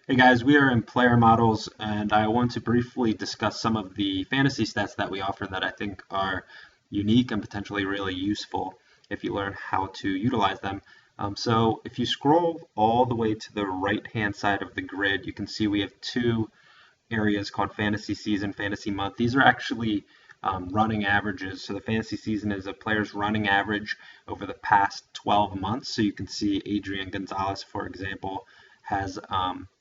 Hey guys, we are in Player Models, and I want to briefly discuss some of the fantasy stats that we offer that I think are unique and potentially really useful if you learn how to utilize them. So if you scroll all the way to the right-hand side of the grid, you can see we have two areas called fantasy season, fantasy month. These are actually running averages. So the fantasy season is a player's running average over the past 12 months. So you can see Adrian Gonzalez, for example, has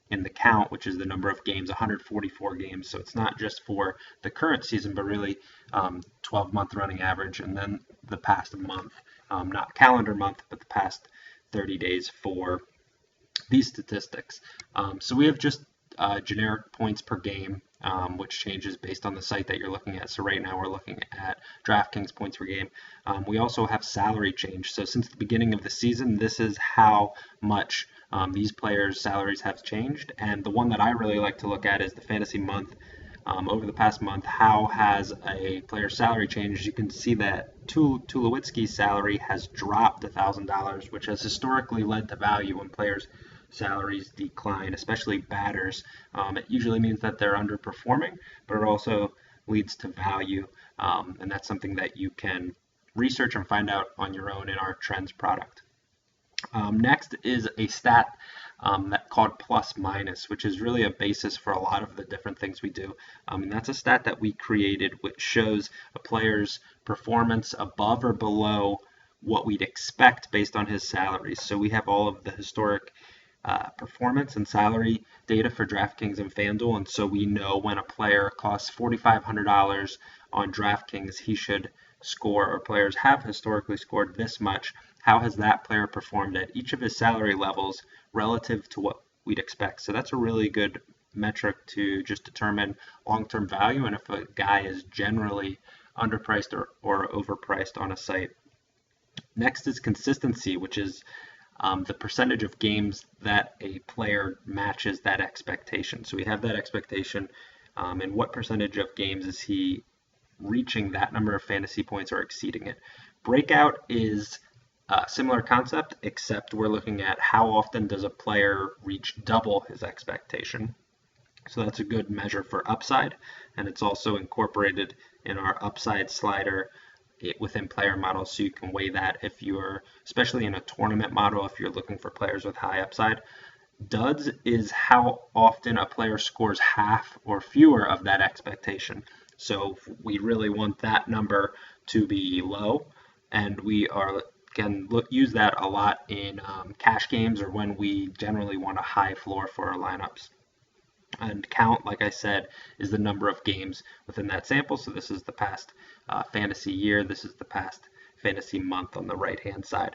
in the count, which is the number of games, 144 games. So it's not just for the current season, but really 12-month running average, and then the past month, not calendar month, but the past 30 days for these statistics. So we have just generic points per game, which changes based on the site that you're looking at. So right now we're looking at DraftKings points per game. We also have salary change. So since the beginning of the season, this is how much these players' salaries have changed. And the one that I really like to look at is the fantasy month. Over the past month, how has a player's salary changed? You can see that Tulowitzki's salary has dropped $1,000, which has historically led to value when players' salaries decline, especially batters. It usually means that they're underperforming, but it also leads to value, and that's something that you can research and find out on your own in our Trends product. Next is a stat that called plus minus, which is really a basis for a lot of the different things we do. And that's a stat that we created which shows a player's performance above or below what we'd expect based on his salaries. So we have all of the historic performance and salary data for DraftKings and FanDuel, and so we know when a player costs $4,500 on DraftKings, he should score, or players have historically scored this much. How has that player performed at each of his salary levels relative to what we'd expect? So that's a really good metric to just determine long-term value and if a guy is generally underpriced or overpriced on a site. Next is consistency, which is the percentage of games that a player matches that expectation. So we have that expectation, and what percentage of games is he reaching that number of fantasy points or exceeding it. Breakout is a similar concept, except we're looking at how often does a player reach double his expectation. So that's a good measure for upside, and it's also incorporated in our upside slider within player models, so you can weigh that if you're, especially in a tournament model, if you're looking for players with high upside. Duds is how often a player scores half or fewer of that expectation. So we really want that number to be low, and we can use that a lot in cash games or when we generally want a high floor for our lineups. And count, like I said, is the number of games within that sample. So this is the past fantasy year. This is the past fantasy month on the right-hand side.